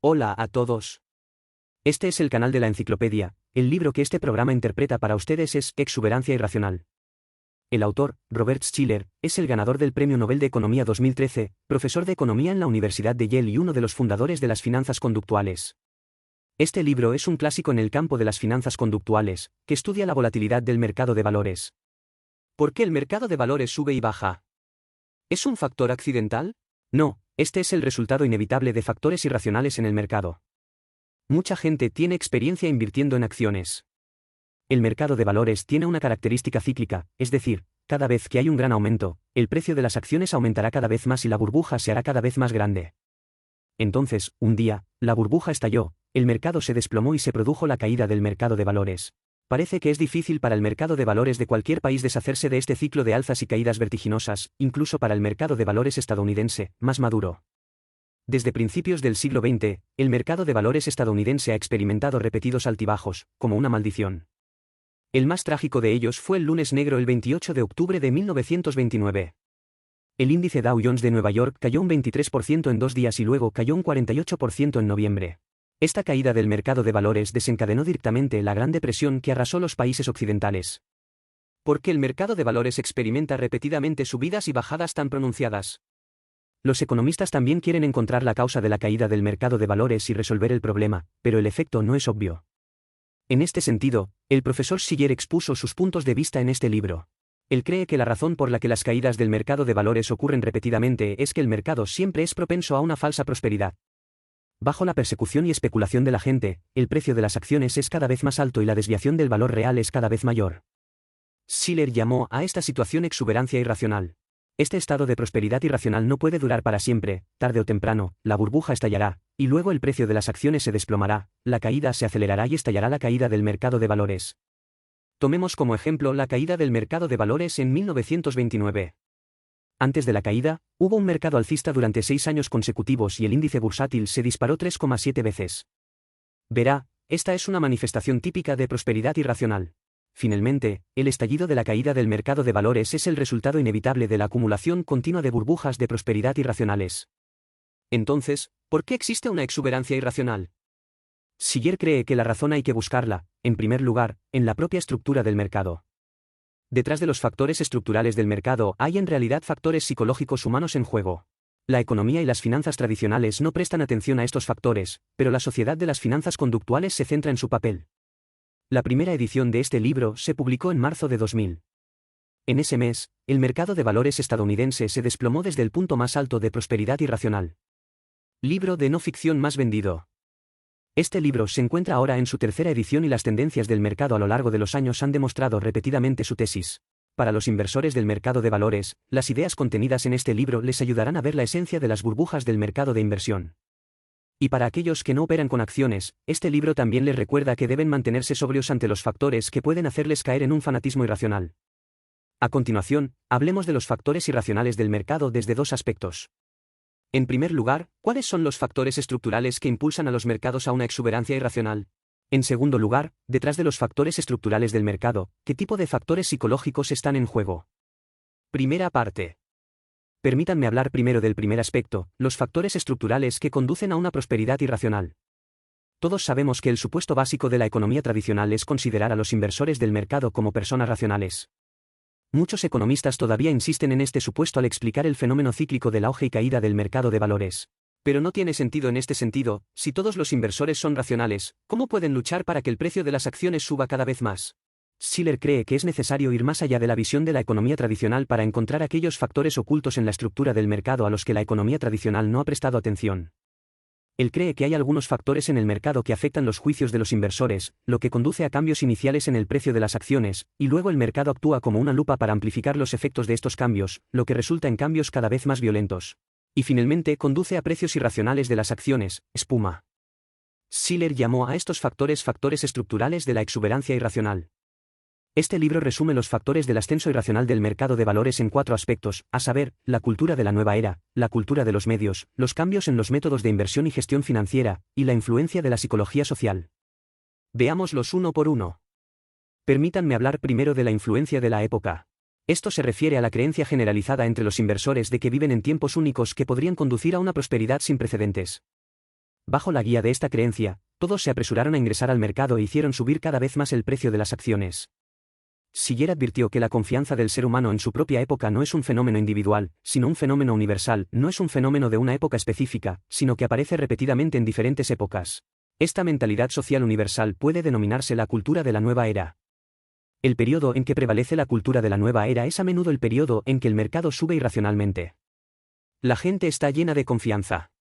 Hola a todos. Este es el canal de la enciclopedia. El libro que este programa interpreta para ustedes es Exuberancia Irracional. El autor, Robert Shiller, es el ganador del Premio Nobel de Economía 2013, profesor de economía en la Universidad de Yale y uno de los fundadores de las finanzas conductuales. Este libro es un clásico en el campo de las finanzas conductuales, que estudia la volatilidad del mercado de valores. ¿Por qué el mercado de valores sube y baja? ¿Es un factor accidental? No, este es el resultado inevitable de factores irracionales en el mercado. Mucha gente tiene experiencia invirtiendo en acciones. El mercado de valores tiene una característica cíclica, es decir, cada vez que hay un gran aumento, el precio de las acciones aumentará cada vez más y la burbuja se hará cada vez más grande. Entonces, un día, la burbuja estalló, el mercado se desplomó y se produjo la caída del mercado de valores. Parece que es difícil para el mercado de valores de cualquier país deshacerse de este ciclo de alzas y caídas vertiginosas, incluso para el mercado de valores estadounidense, más maduro. Desde principios del siglo XX, el mercado de valores estadounidense ha experimentado repetidos altibajos, como una maldición. El más trágico de ellos fue el lunes negro el 28 de octubre de 1929. El índice Dow Jones de Nueva York cayó un 23% en 2 días y luego cayó un 48% en noviembre. Esta caída del mercado de valores desencadenó directamente la Gran Depresión que arrasó los países occidentales. ¿Por qué el mercado de valores experimenta repetidamente subidas y bajadas tan pronunciadas? Los economistas también quieren encontrar la causa de la caída del mercado de valores y resolver el problema, pero el efecto no es obvio. En este sentido, el profesor Shiller expuso sus puntos de vista en este libro. Él cree que la razón por la que las caídas del mercado de valores ocurren repetidamente es que el mercado siempre es propenso a una falsa prosperidad. Bajo la persecución y especulación de la gente, el precio de las acciones es cada vez más alto y la desviación del valor real es cada vez mayor. Shiller llamó a esta situación exuberancia irracional. Este estado de prosperidad irracional no puede durar para siempre, tarde o temprano, la burbuja estallará, y luego el precio de las acciones se desplomará, la caída se acelerará y estallará la caída del mercado de valores. Tomemos como ejemplo la caída del mercado de valores en 1929. Antes de la caída, hubo un mercado alcista durante 6 años consecutivos y el índice bursátil se disparó 3,7 veces. Verá, esta es una manifestación típica de prosperidad irracional. Finalmente, el estallido de la caída del mercado de valores es el resultado inevitable de la acumulación continua de burbujas de prosperidad irracionales. Entonces, ¿por qué existe una exuberancia irracional? Shiller cree que la razón hay que buscarla, en primer lugar, en la propia estructura del mercado. Detrás de los factores estructurales del mercado hay en realidad factores psicológicos humanos en juego. La economía y las finanzas tradicionales no prestan atención a estos factores, pero la sociedad de las finanzas conductuales se centra en su papel. La primera edición de este libro se publicó en marzo de 2000. En ese mes, el mercado de valores estadounidense se desplomó desde el punto más alto de prosperidad irracional. Libro de no ficción más vendido. Este libro se encuentra ahora en su tercera edición y las tendencias del mercado a lo largo de los años han demostrado repetidamente su tesis. Para los inversores del mercado de valores, las ideas contenidas en este libro les ayudarán a ver la esencia de las burbujas del mercado de inversión. Y para aquellos que no operan con acciones, este libro también les recuerda que deben mantenerse sobrios ante los factores que pueden hacerles caer en un fanatismo irracional. A continuación, hablemos de los factores irracionales del mercado desde 2 aspectos. En primer lugar, ¿cuáles son los factores estructurales que impulsan a los mercados a una exuberancia irracional? En segundo lugar, detrás de los factores estructurales del mercado, ¿qué tipo de factores psicológicos están en juego? Primera parte. Permítanme hablar primero del primer aspecto, los factores estructurales que conducen a una prosperidad irracional. Todos sabemos que el supuesto básico de la economía tradicional es considerar a los inversores del mercado como personas racionales. Muchos economistas todavía insisten en este supuesto al explicar el fenómeno cíclico del auge y caída del mercado de valores. Pero no tiene sentido en este sentido, si todos los inversores son racionales, ¿cómo pueden luchar para que el precio de las acciones suba cada vez más? Shiller cree que es necesario ir más allá de la visión de la economía tradicional para encontrar aquellos factores ocultos en la estructura del mercado a los que la economía tradicional no ha prestado atención. Él cree que hay algunos factores en el mercado que afectan los juicios de los inversores, lo que conduce a cambios iniciales en el precio de las acciones, y luego el mercado actúa como una lupa para amplificar los efectos de estos cambios, lo que resulta en cambios cada vez más violentos. Y finalmente conduce a precios irracionales de las acciones, espuma. Shiller llamó a estos factores factores estructurales de la exuberancia irracional. Este libro resume los factores del ascenso irracional del mercado de valores en 4 aspectos, a saber, la cultura de la nueva era, la cultura de los medios, los cambios en los métodos de inversión y gestión financiera, y la influencia de la psicología social. Veámoslos uno por uno. Permítanme hablar primero de la influencia de la época. Esto se refiere a la creencia generalizada entre los inversores de que viven en tiempos únicos que podrían conducir a una prosperidad sin precedentes. Bajo la guía de esta creencia, todos se apresuraron a ingresar al mercado e hicieron subir cada vez más el precio de las acciones. Schiller advirtió que la confianza del ser humano en su propia época no es un fenómeno individual, sino un fenómeno universal, no es un fenómeno de una época específica, sino que aparece repetidamente en diferentes épocas. Esta mentalidad social universal puede denominarse la cultura de la nueva era. El periodo en que prevalece la cultura de la nueva era es a menudo el periodo en que el mercado sube irracionalmente. La gente está llena de confianza.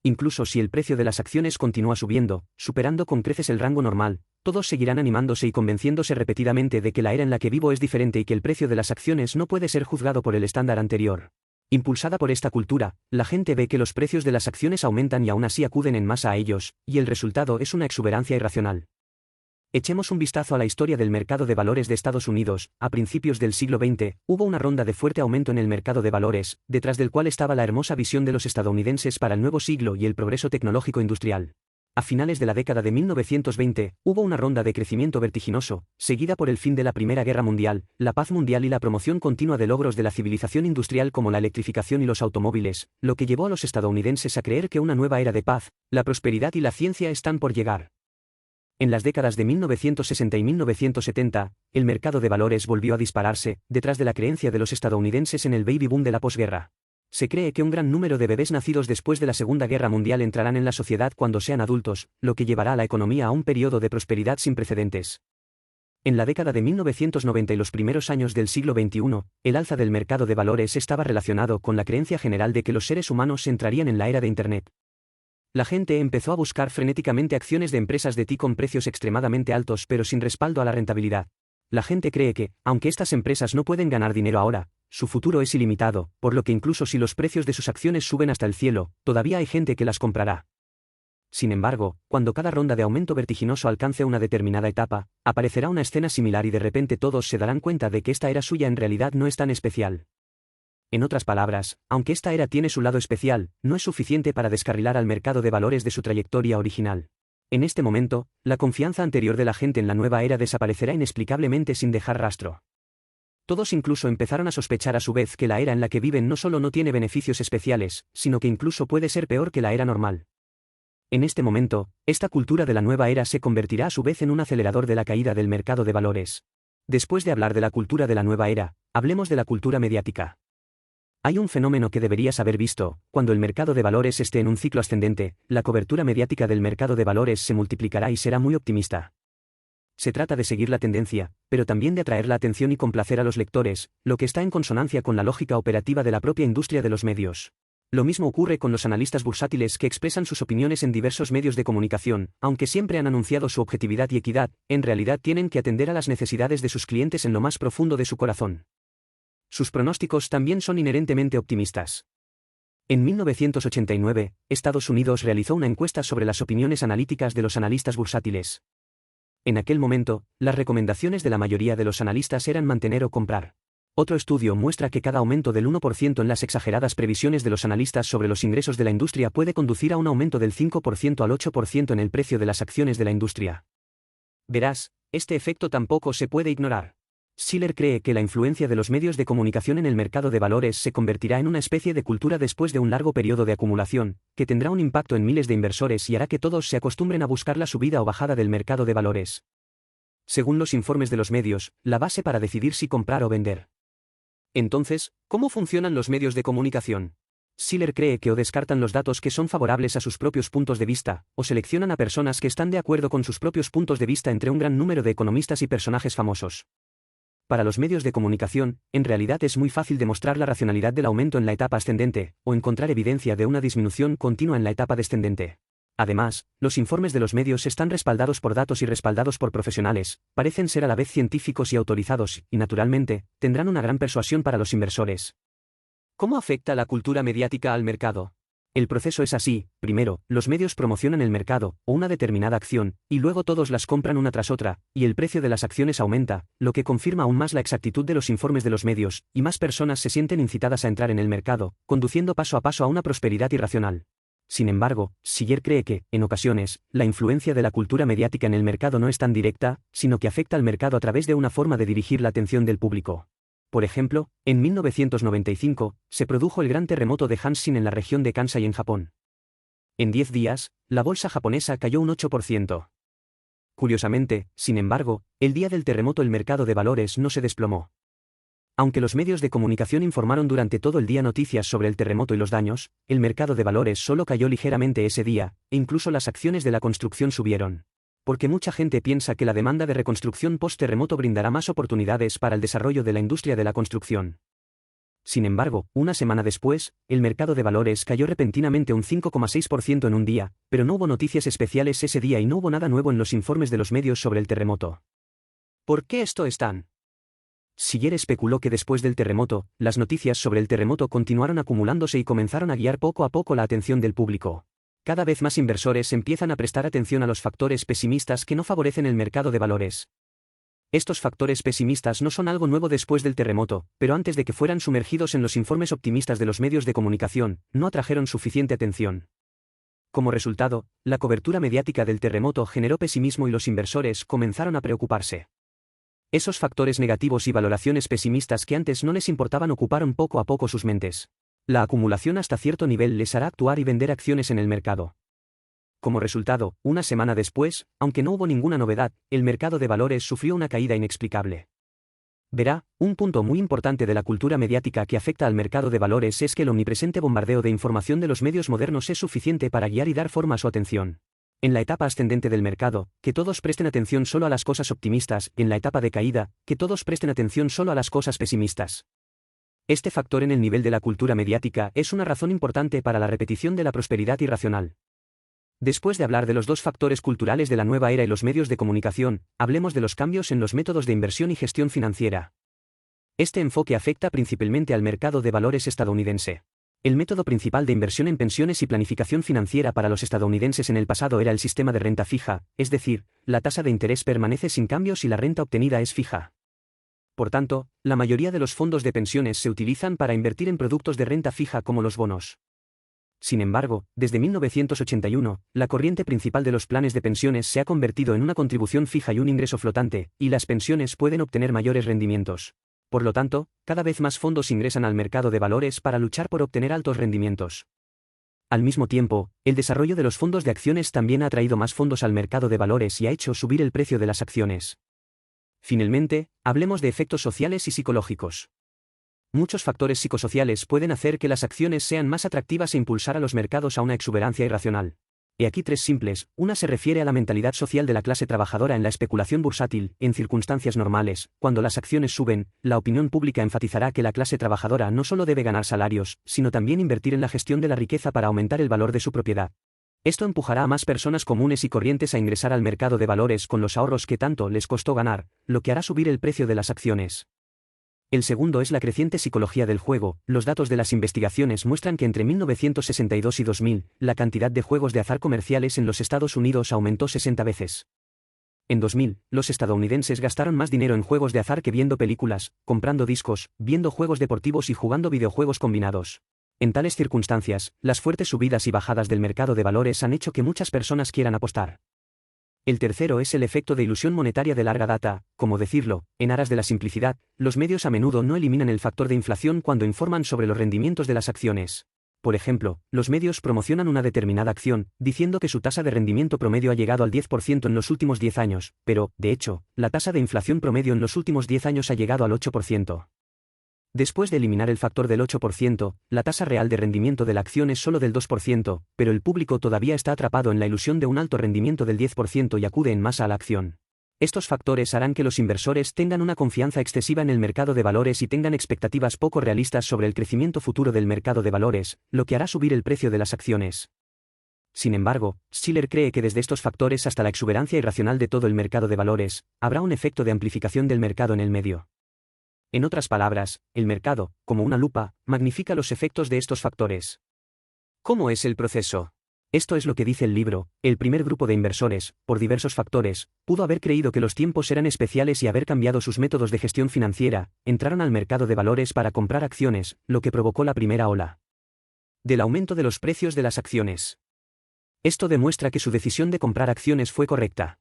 Incluso si el precio de las acciones continúa subiendo, superando con creces el rango normal, todos seguirán animándose y convenciéndose repetidamente de que la era en la que vivo es diferente y que el precio de las acciones no puede ser juzgado por el estándar anterior. Impulsada por esta cultura, la gente ve que los precios de las acciones aumentan y aún así acuden en masa a ellos, y el resultado es una exuberancia irracional. Echemos un vistazo a la historia del mercado de valores de Estados Unidos. A principios del siglo XX, hubo una ronda de fuerte aumento en el mercado de valores, detrás del cual estaba la hermosa visión de los estadounidenses para el nuevo siglo y el progreso tecnológico industrial. A finales de la década de 1920, hubo una ronda de crecimiento vertiginoso, seguida por el fin de la Primera Guerra Mundial, la paz mundial y la promoción continua de logros de la civilización industrial como la electrificación y los automóviles, lo que llevó a los estadounidenses a creer que una nueva era de paz, la prosperidad y la ciencia están por llegar. En las décadas de 1960 y 1970, el mercado de valores volvió a dispararse, detrás de la creencia de los estadounidenses en el baby boom de la posguerra. Se cree que un gran número de bebés nacidos después de la Segunda Guerra Mundial entrarán en la sociedad cuando sean adultos, lo que llevará a la economía a un periodo de prosperidad sin precedentes. En la década de 1990 y los primeros años del siglo XXI, el alza del mercado de valores estaba relacionado con la creencia general de que los seres humanos entrarían en la era de Internet. La gente empezó a buscar frenéticamente acciones de empresas de TI con precios extremadamente altos pero sin respaldo a la rentabilidad. La gente cree que, aunque estas empresas no pueden ganar dinero ahora, su futuro es ilimitado, por lo que incluso si los precios de sus acciones suben hasta el cielo, todavía hay gente que las comprará. Sin embargo, cuando cada ronda de aumento vertiginoso alcance una determinada etapa, aparecerá una escena similar y de repente todos se darán cuenta de que esta era suya en realidad no es tan especial. En otras palabras, aunque esta era tiene su lado especial, no es suficiente para descarrilar al mercado de valores de su trayectoria original. En este momento, la confianza anterior de la gente en la nueva era desaparecerá inexplicablemente sin dejar rastro. Todos incluso empezaron a sospechar a su vez que la era en la que viven no solo no tiene beneficios especiales, sino que incluso puede ser peor que la era normal. En este momento, esta cultura de la nueva era se convertirá a su vez en un acelerador de la caída del mercado de valores. Después de hablar de la cultura de la nueva era, hablemos de la cultura mediática. Hay un fenómeno que deberías haber visto: cuando el mercado de valores esté en un ciclo ascendente, la cobertura mediática del mercado de valores se multiplicará y será muy optimista. Se trata de seguir la tendencia, pero también de atraer la atención y complacer a los lectores, lo que está en consonancia con la lógica operativa de la propia industria de los medios. Lo mismo ocurre con los analistas bursátiles que expresan sus opiniones en diversos medios de comunicación, aunque siempre han anunciado su objetividad y equidad, en realidad tienen que atender a las necesidades de sus clientes en lo más profundo de su corazón. Sus pronósticos también son inherentemente optimistas. En 1989, Estados Unidos realizó una encuesta sobre las opiniones analíticas de los analistas bursátiles. En aquel momento, las recomendaciones de la mayoría de los analistas eran mantener o comprar. Otro estudio muestra que cada aumento del 1% en las exageradas previsiones de los analistas sobre los ingresos de la industria puede conducir a un aumento del 5% al 8% en el precio de las acciones de la industria. Verás, este efecto tampoco se puede ignorar. Schiller cree que la influencia de los medios de comunicación en el mercado de valores se convertirá en una especie de cultura después de un largo periodo de acumulación, que tendrá un impacto en miles de inversores y hará que todos se acostumbren a buscar la subida o bajada del mercado de valores. Según los informes de los medios, la base para decidir si comprar o vender. Entonces, ¿cómo funcionan los medios de comunicación? Schiller cree que o descartan los datos que son favorables a sus propios puntos de vista, o seleccionan a personas que están de acuerdo con sus propios puntos de vista entre un gran número de economistas y personajes famosos. Para los medios de comunicación, en realidad es muy fácil demostrar la racionalidad del aumento en la etapa ascendente, o encontrar evidencia de una disminución continua en la etapa descendente. Además, los informes de los medios están respaldados por datos y respaldados por profesionales, parecen ser a la vez científicos y autorizados, y naturalmente, tendrán una gran persuasión para los inversores. ¿Cómo afecta la cultura mediática al mercado? El proceso es así: primero, los medios promocionan el mercado, o una determinada acción, y luego todos las compran una tras otra, y el precio de las acciones aumenta, lo que confirma aún más la exactitud de los informes de los medios, y más personas se sienten incitadas a entrar en el mercado, conduciendo paso a paso a una prosperidad irracional. Sin embargo, Schiller cree que, en ocasiones, la influencia de la cultura mediática en el mercado no es tan directa, sino que afecta al mercado a través de una forma de dirigir la atención del público. Por ejemplo, en 1995, se produjo el gran terremoto de Hanshin en la región de Kansai en Japón. En 10 días, la bolsa japonesa cayó un 8%. Curiosamente, sin embargo, el día del terremoto el mercado de valores no se desplomó. Aunque los medios de comunicación informaron durante todo el día noticias sobre el terremoto y los daños, el mercado de valores solo cayó ligeramente ese día, e incluso las acciones de la construcción subieron. Porque mucha gente piensa que la demanda de reconstrucción post-terremoto brindará más oportunidades para el desarrollo de la industria de la construcción. Sin embargo, una semana después, el mercado de valores cayó repentinamente un 5,6% en un día, pero no hubo noticias especiales ese día y no hubo nada nuevo en los informes de los medios sobre el terremoto. ¿Por qué esto es tan? Siller especuló que después del terremoto, las noticias sobre el terremoto continuaron acumulándose y comenzaron a guiar poco a poco la atención del público. Cada vez más inversores empiezan a prestar atención a los factores pesimistas que no favorecen el mercado de valores. Estos factores pesimistas no son algo nuevo después del terremoto, pero antes de que fueran sumergidos en los informes optimistas de los medios de comunicación, no atrajeron suficiente atención. Como resultado, la cobertura mediática del terremoto generó pesimismo y los inversores comenzaron a preocuparse. Esos factores negativos y valoraciones pesimistas que antes no les importaban ocuparon poco a poco sus mentes. La acumulación hasta cierto nivel les hará actuar y vender acciones en el mercado. Como resultado, una semana después, aunque no hubo ninguna novedad, el mercado de valores sufrió una caída inexplicable. Verá, un punto muy importante de la cultura mediática que afecta al mercado de valores es que el omnipresente bombardeo de información de los medios modernos es suficiente para guiar y dar forma a su atención. En la etapa ascendente del mercado, que todos presten atención solo a las cosas optimistas, y en la etapa de caída, que todos presten atención solo a las cosas pesimistas. Este factor en el nivel de la cultura mediática es una razón importante para la repetición de la prosperidad irracional. Después de hablar de los dos factores culturales de la nueva era y los medios de comunicación, hablemos de los cambios en los métodos de inversión y gestión financiera. Este enfoque afecta principalmente al mercado de valores estadounidense. El método principal de inversión en pensiones y planificación financiera para los estadounidenses en el pasado era el sistema de renta fija, es decir, la tasa de interés permanece sin cambios y la renta obtenida es fija. Por tanto, la mayoría de los fondos de pensiones se utilizan para invertir en productos de renta fija como los bonos. Sin embargo, desde 1981, la corriente principal de los planes de pensiones se ha convertido en una contribución fija y un ingreso flotante, y las pensiones pueden obtener mayores rendimientos. Por lo tanto, cada vez más fondos ingresan al mercado de valores para luchar por obtener altos rendimientos. Al mismo tiempo, el desarrollo de los fondos de acciones también ha atraído más fondos al mercado de valores y ha hecho subir el precio de las acciones. Finalmente, hablemos de efectos sociales y psicológicos. Muchos factores psicosociales pueden hacer que las acciones sean más atractivas e impulsar a los mercados a una exuberancia irracional. He aquí tres simples. Una se refiere a la mentalidad social de la clase trabajadora en la especulación bursátil. En circunstancias normales, cuando las acciones suben, la opinión pública enfatizará que la clase trabajadora no solo debe ganar salarios, sino también invertir en la gestión de la riqueza para aumentar el valor de su propiedad. Esto empujará a más personas comunes y corrientes a ingresar al mercado de valores con los ahorros que tanto les costó ganar, lo que hará subir el precio de las acciones. El segundo es la creciente psicología del juego. Los datos de las investigaciones muestran que entre 1962 y 2000, la cantidad de juegos de azar comerciales en los Estados Unidos aumentó 60 veces. En 2000, los estadounidenses gastaron más dinero en juegos de azar que viendo películas, comprando discos, viendo juegos deportivos y jugando videojuegos combinados. En tales circunstancias, las fuertes subidas y bajadas del mercado de valores han hecho que muchas personas quieran apostar. El tercero es el efecto de ilusión monetaria de larga data. Como decirlo, en aras de la simplicidad, los medios a menudo no eliminan el factor de inflación cuando informan sobre los rendimientos de las acciones. Por ejemplo, los medios promocionan una determinada acción, diciendo que su tasa de rendimiento promedio ha llegado al 10% en los últimos 10 años, pero, de hecho, la tasa de inflación promedio en los últimos 10 años ha llegado al 8%. Después de eliminar el factor del 8%, la tasa real de rendimiento de la acción es solo del 2%, pero el público todavía está atrapado en la ilusión de un alto rendimiento del 10% y acude en masa a la acción. Estos factores harán que los inversores tengan una confianza excesiva en el mercado de valores y tengan expectativas poco realistas sobre el crecimiento futuro del mercado de valores, lo que hará subir el precio de las acciones. Sin embargo, Shiller cree que desde estos factores hasta la exuberancia irracional de todo el mercado de valores, habrá un efecto de amplificación del mercado en el medio. En otras palabras, el mercado, como una lupa, magnifica los efectos de estos factores. ¿Cómo es el proceso? Esto es lo que dice el libro. El primer grupo de inversores, por diversos factores, pudo haber creído que los tiempos eran especiales y haber cambiado sus métodos de gestión financiera, entraron al mercado de valores para comprar acciones, lo que provocó la primera ola del aumento de los precios de las acciones. Esto demuestra que su decisión de comprar acciones fue correcta.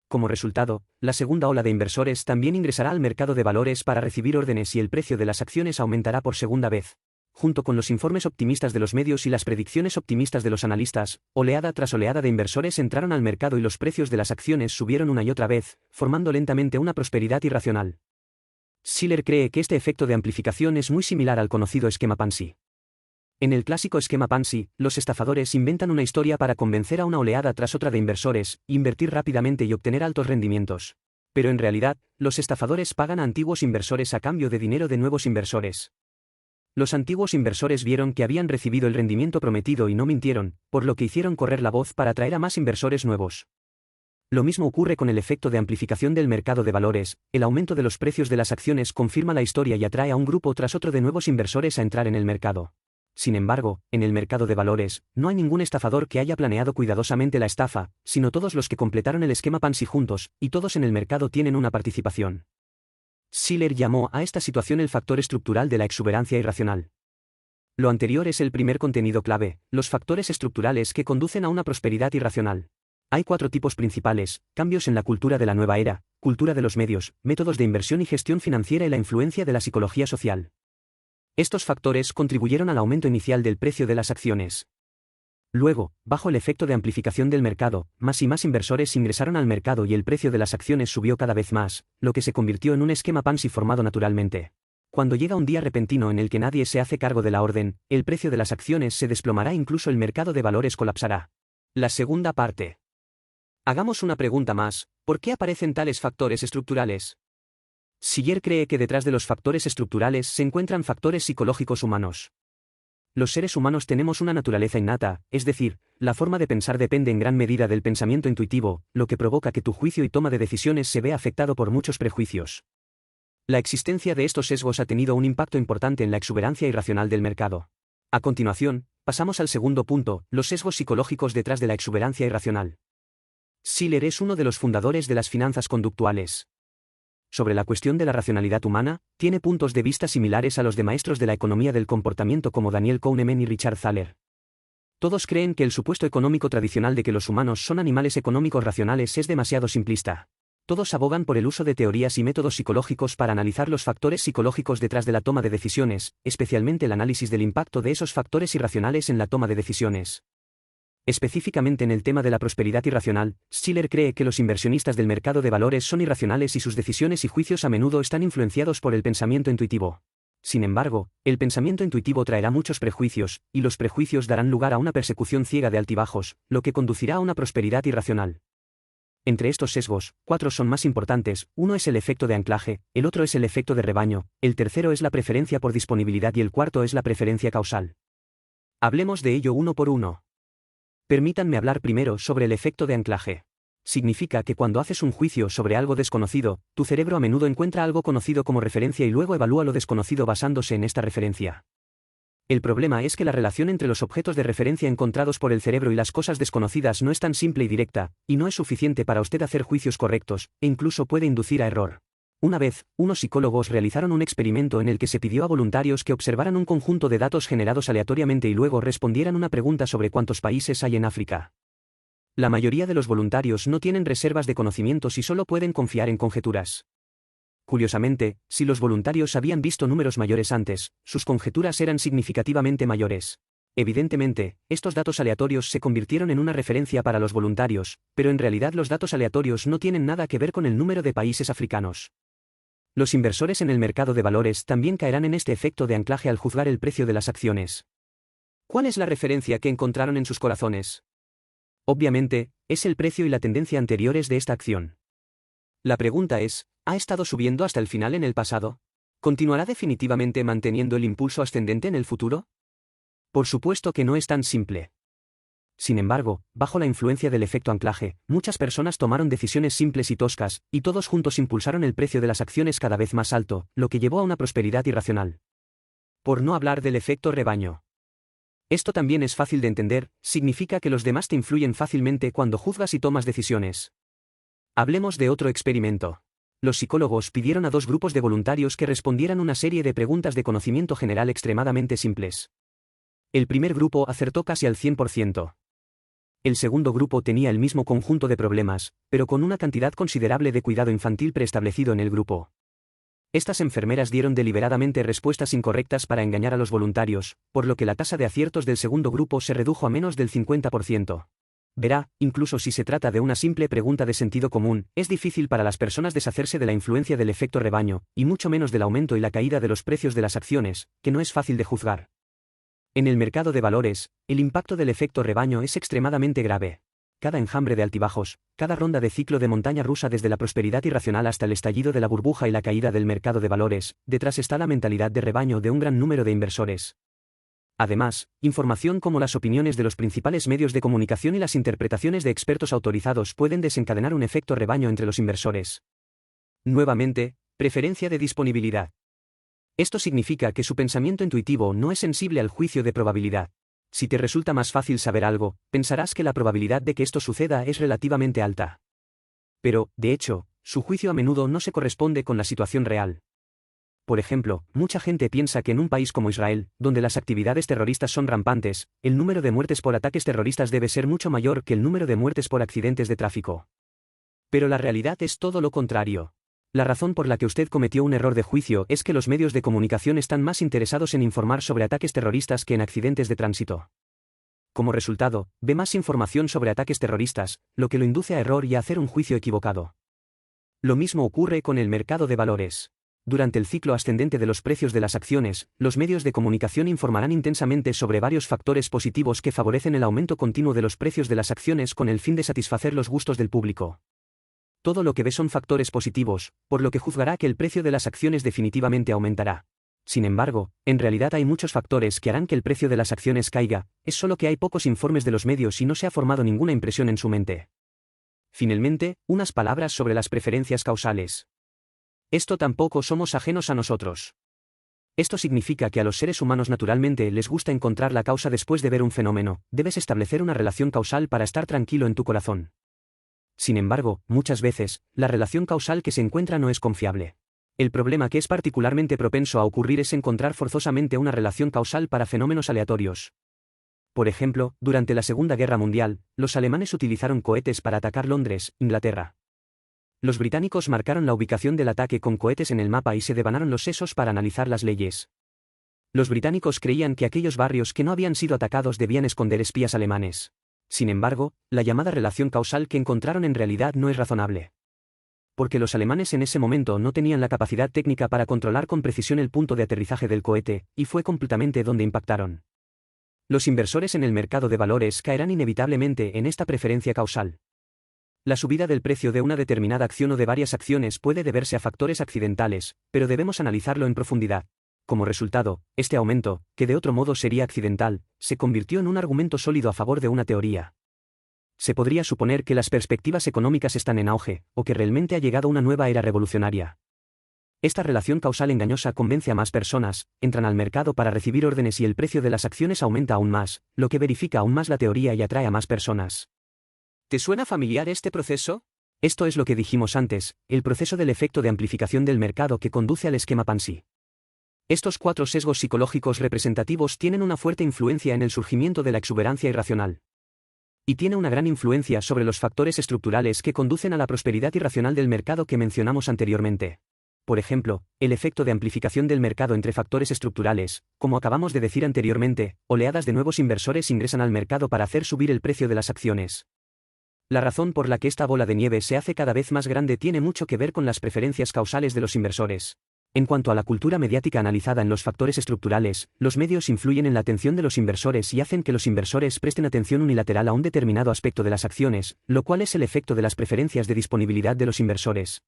Como resultado, la segunda ola de inversores también ingresará al mercado de valores para recibir órdenes y el precio de las acciones aumentará por segunda vez. junto con los informes optimistas de los medios y las predicciones optimistas de los analistas, oleada tras oleada de inversores entraron al mercado y los precios de las acciones subieron una y otra vez, formando lentamente una prosperidad irracional. Shiller cree que este efecto de amplificación es muy similar al conocido esquema Ponzi. En el clásico esquema Ponzi, los estafadores inventan una historia para convencer a una oleada tras otra de inversores, invertir rápidamente y obtener altos rendimientos. Pero en realidad, los estafadores pagan a antiguos inversores a cambio de dinero de nuevos inversores. Los antiguos inversores vieron que habían recibido el rendimiento prometido y no mintieron, por lo que hicieron correr la voz para atraer a más inversores nuevos. Lo mismo ocurre con el efecto de amplificación del mercado de valores. El aumento de los precios de las acciones confirma la historia y atrae a un grupo tras otro de nuevos inversores a entrar en el mercado. Sin embargo, en el mercado de valores, no hay ningún estafador que haya planeado cuidadosamente la estafa, sino todos los que completaron el esquema Ponzi juntos, y todos en el mercado tienen una participación. Shiller llamó a esta situación el factor estructural de la exuberancia irracional. Lo anterior es el primer contenido clave, los factores estructurales que conducen a una prosperidad irracional. Hay 4 tipos principales: cambios en la cultura de la nueva era, cultura de los medios, métodos de inversión y gestión financiera y la influencia de la psicología social. Estos factores contribuyeron al aumento inicial del precio de las acciones. Luego, bajo el efecto de amplificación del mercado, más y más inversores ingresaron al mercado y el precio de las acciones subió cada vez más, lo que se convirtió en un esquema Ponzi formado naturalmente. Cuando llega un día repentino en el que nadie se hace cargo de la orden, el precio de las acciones se desplomará e incluso el mercado de valores colapsará. La segunda parte. Hagamos una pregunta más: ¿por qué aparecen tales factores estructurales? Shiller cree que detrás de los factores estructurales se encuentran factores psicológicos humanos. Los seres humanos tenemos una naturaleza innata, es decir, la forma de pensar depende en gran medida del pensamiento intuitivo, lo que provoca que tu juicio y toma de decisiones se vea afectado por muchos prejuicios. La existencia de estos sesgos ha tenido un impacto importante en la exuberancia irracional del mercado. A continuación, pasamos al segundo punto: los sesgos psicológicos detrás de la exuberancia irracional. Shiller es uno de los fundadores de las finanzas conductuales. Sobre la cuestión de la racionalidad humana, tiene puntos de vista similares a los de maestros de la economía del comportamiento como Daniel Kahneman y Richard Thaler. Todos creen que el supuesto económico tradicional de que los humanos son animales económicos racionales es demasiado simplista. Todos abogan por el uso de teorías y métodos psicológicos para analizar los factores psicológicos detrás de la toma de decisiones, especialmente el análisis del impacto de esos factores irracionales en la toma de decisiones. Específicamente en el tema de la prosperidad irracional, Shiller cree que los inversionistas del mercado de valores son irracionales y sus decisiones y juicios a menudo están influenciados por el pensamiento intuitivo. Sin embargo, el pensamiento intuitivo traerá muchos prejuicios, y los prejuicios darán lugar a una persecución ciega de altibajos, lo que conducirá a una prosperidad irracional. Entre estos sesgos, 4 son más importantes: uno es el efecto de anclaje, el otro es el efecto de rebaño, el tercero es la preferencia por disponibilidad y el cuarto es la preferencia causal. Hablemos de ello uno por uno. Permítanme hablar primero sobre el efecto de anclaje. Significa que cuando haces un juicio sobre algo desconocido, tu cerebro a menudo encuentra algo conocido como referencia y luego evalúa lo desconocido basándose en esta referencia. El problema es que la relación entre los objetos de referencia encontrados por el cerebro y las cosas desconocidas no es tan simple y directa, y no es suficiente para usted hacer juicios correctos, e incluso puede inducir a error. Una vez, unos psicólogos realizaron un experimento en el que se pidió a voluntarios que observaran un conjunto de datos generados aleatoriamente y luego respondieran una pregunta sobre cuántos países hay en África. La mayoría de los voluntarios no tienen reservas de conocimientos y solo pueden confiar en conjeturas. Curiosamente, si los voluntarios habían visto números mayores antes, sus conjeturas eran significativamente mayores. Evidentemente, estos datos aleatorios se convirtieron en una referencia para los voluntarios, pero en realidad los datos aleatorios no tienen nada que ver con el número de países africanos. Los inversores en el mercado de valores también caerán en este efecto de anclaje al juzgar el precio de las acciones. ¿Cuál es la referencia que encontraron en sus corazones? Obviamente, es el precio y la tendencia anteriores de esta acción. La pregunta es, ¿ha estado subiendo hasta el final en el pasado? ¿Continuará definitivamente manteniendo el impulso ascendente en el futuro? Por supuesto que no es tan simple. Sin embargo, bajo la influencia del efecto anclaje, muchas personas tomaron decisiones simples y toscas, y todos juntos impulsaron el precio de las acciones cada vez más alto, lo que llevó a una prosperidad irracional. Por no hablar del efecto rebaño. Esto también es fácil de entender, significa que los demás te influyen fácilmente cuando juzgas y tomas decisiones. Hablemos de otro experimento. Los psicólogos pidieron a 2 grupos de voluntarios que respondieran una serie de preguntas de conocimiento general extremadamente simples. El primer grupo acertó casi al 100%. El segundo grupo tenía el mismo conjunto de problemas, pero con una cantidad considerable de cuidado infantil preestablecido en el grupo. Estas enfermeras dieron deliberadamente respuestas incorrectas para engañar a los voluntarios, por lo que la tasa de aciertos del segundo grupo se redujo a menos del 50%. Verá, incluso si se trata de una simple pregunta de sentido común, es difícil para las personas deshacerse de la influencia del efecto rebaño, y mucho menos del aumento y la caída de los precios de las acciones, que no es fácil de juzgar. En el mercado de valores, el impacto del efecto rebaño es extremadamente grave. Cada enjambre de altibajos, cada ronda de ciclo de montaña rusa desde la prosperidad irracional hasta el estallido de la burbuja y la caída del mercado de valores, detrás está la mentalidad de rebaño de un gran número de inversores. Además, información como las opiniones de los principales medios de comunicación y las interpretaciones de expertos autorizados pueden desencadenar un efecto rebaño entre los inversores. Nuevamente, preferencia de disponibilidad. Esto significa que su pensamiento intuitivo no es sensible al juicio de probabilidad. Si te resulta más fácil saber algo, pensarás que la probabilidad de que esto suceda es relativamente alta. Pero, de hecho, su juicio a menudo no se corresponde con la situación real. Por ejemplo, mucha gente piensa que en un país como Israel, donde las actividades terroristas son rampantes, el número de muertes por ataques terroristas debe ser mucho mayor que el número de muertes por accidentes de tráfico. Pero la realidad es todo lo contrario. La razón por la que usted cometió un error de juicio es que los medios de comunicación están más interesados en informar sobre ataques terroristas que en accidentes de tránsito. Como resultado, ve más información sobre ataques terroristas, lo que lo induce a error y a hacer un juicio equivocado. Lo mismo ocurre con el mercado de valores. Durante el ciclo ascendente de los precios de las acciones, los medios de comunicación informarán intensamente sobre varios factores positivos que favorecen el aumento continuo de los precios de las acciones con el fin de satisfacer los gustos del público. Todo lo que ve son factores positivos, por lo que juzgará que el precio de las acciones definitivamente aumentará. Sin embargo, en realidad hay muchos factores que harán que el precio de las acciones caiga, es solo que hay pocos informes de los medios y no se ha formado ninguna impresión en su mente. Finalmente, unas palabras sobre las preferencias causales. Esto tampoco somos ajenos a nosotros. Esto significa que a los seres humanos naturalmente les gusta encontrar la causa después de ver un fenómeno, debes establecer una relación causal para estar tranquilo en tu corazón. Sin embargo, muchas veces, la relación causal que se encuentra no es confiable. El problema que es particularmente propenso a ocurrir es encontrar forzosamente una relación causal para fenómenos aleatorios. Por ejemplo, durante la Segunda Guerra Mundial, los alemanes utilizaron cohetes para atacar Londres, Inglaterra. Los británicos marcaron la ubicación del ataque con cohetes en el mapa y se devanaron los sesos para analizar las leyes. Los británicos creían que aquellos barrios que no habían sido atacados debían esconder espías alemanes. Sin embargo, la llamada relación causal que encontraron en realidad no es razonable. Porque los alemanes en ese momento no tenían la capacidad técnica para controlar con precisión el punto de aterrizaje del cohete, y fue completamente donde impactaron. Los inversores en el mercado de valores caerán inevitablemente en esta preferencia causal. La subida del precio de una determinada acción o de varias acciones puede deberse a factores accidentales, pero debemos analizarlo en profundidad. Como resultado, este aumento, que de otro modo sería accidental, se convirtió en un argumento sólido a favor de una teoría. Se podría suponer que las perspectivas económicas están en auge, o que realmente ha llegado una nueva era revolucionaria. Esta relación causal engañosa convence a más personas, entran al mercado para recibir órdenes y el precio de las acciones aumenta aún más, lo que verifica aún más la teoría y atrae a más personas. ¿Te suena familiar este proceso? Esto es lo que dijimos antes, el proceso del efecto de amplificación del mercado que conduce al esquema Pansy. Estos 4 sesgos psicológicos representativos tienen una fuerte influencia en el surgimiento de la exuberancia irracional. Y tiene una gran influencia sobre los factores estructurales que conducen a la prosperidad irracional del mercado que mencionamos anteriormente. Por ejemplo, el efecto de amplificación del mercado entre factores estructurales, como acabamos de decir anteriormente, oleadas de nuevos inversores ingresan al mercado para hacer subir el precio de las acciones. La razón por la que esta bola de nieve se hace cada vez más grande tiene mucho que ver con las preferencias causales de los inversores. En cuanto a la cultura mediática analizada en los factores estructurales, los medios influyen en la atención de los inversores y hacen que los inversores presten atención unilateral a un determinado aspecto de las acciones, lo cual es el efecto de las preferencias de disponibilidad de los inversores.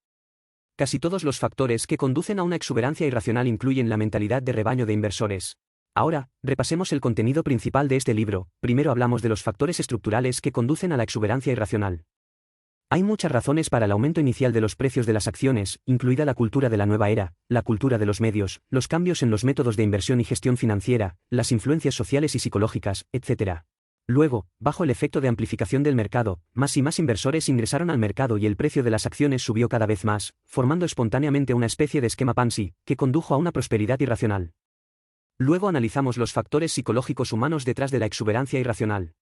Casi todos los factores que conducen a una exuberancia irracional incluyen la mentalidad de rebaño de inversores. Ahora, repasemos el contenido principal de este libro. Primero hablamos de los factores estructurales que conducen a la exuberancia irracional. Hay muchas razones para el aumento inicial de los precios de las acciones, incluida la cultura de la nueva era, la cultura de los medios, los cambios en los métodos de inversión y gestión financiera, las influencias sociales y psicológicas, etc. Luego, bajo el efecto de amplificación del mercado, más y más inversores ingresaron al mercado y el precio de las acciones subió cada vez más, formando espontáneamente una especie de esquema Pansy, que condujo a una prosperidad irracional. Luego analizamos los factores psicológicos humanos detrás de la exuberancia irracional.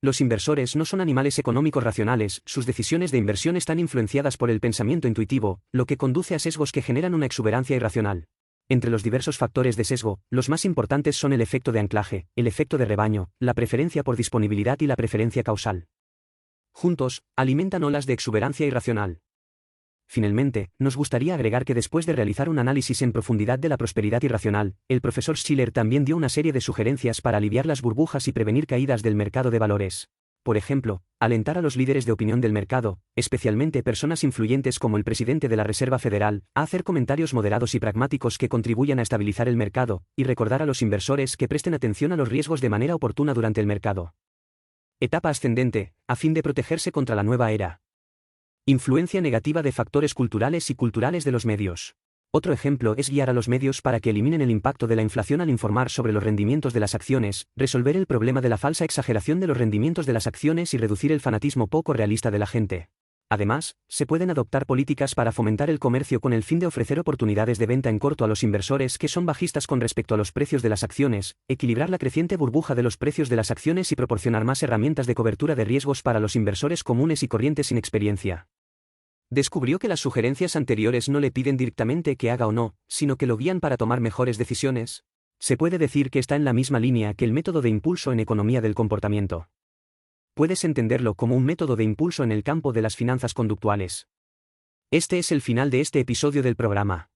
Los inversores no son animales económicos racionales, sus decisiones de inversión están influenciadas por el pensamiento intuitivo, lo que conduce a sesgos que generan una exuberancia irracional. Entre los diversos factores de sesgo, los más importantes son el efecto de anclaje, el efecto de rebaño, la preferencia por disponibilidad y la preferencia causal. Juntos, alimentan olas de exuberancia irracional. Finalmente, nos gustaría agregar que después de realizar un análisis en profundidad de la prosperidad irracional, el profesor Shiller también dio una serie de sugerencias para aliviar las burbujas y prevenir caídas del mercado de valores. Por ejemplo, alentar a los líderes de opinión del mercado, especialmente personas influyentes como el presidente de la Reserva Federal, a hacer comentarios moderados y pragmáticos que contribuyan a estabilizar el mercado, y recordar a los inversores que presten atención a los riesgos de manera oportuna durante el mercado. Etapa ascendente, a fin de protegerse contra la nueva era. Influencia negativa de factores culturales y culturales de los medios. Otro ejemplo es guiar a los medios para que eliminen el impacto de la inflación al informar sobre los rendimientos de las acciones, resolver el problema de la falsa exageración de los rendimientos de las acciones y reducir el fanatismo poco realista de la gente. Además, se pueden adoptar políticas para fomentar el comercio con el fin de ofrecer oportunidades de venta en corto a los inversores que son bajistas con respecto a los precios de las acciones, equilibrar la creciente burbuja de los precios de las acciones y proporcionar más herramientas de cobertura de riesgos para los inversores comunes y corrientes sin experiencia. Descubrió que las sugerencias anteriores no le piden directamente que haga o no, sino que lo guían para tomar mejores decisiones. Se puede decir que está en la misma línea que el método de impulso en economía del comportamiento. Puedes entenderlo como un método de impulso en el campo de las finanzas conductuales. Este es el final de este episodio del programa.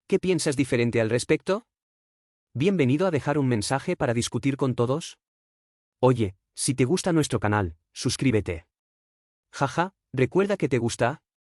¿Qué piensas diferente al respecto? Bienvenido a dejar un mensaje para discutir con todos. Oye, si te gusta nuestro canal, suscríbete. Jaja, recuerda que te gusta.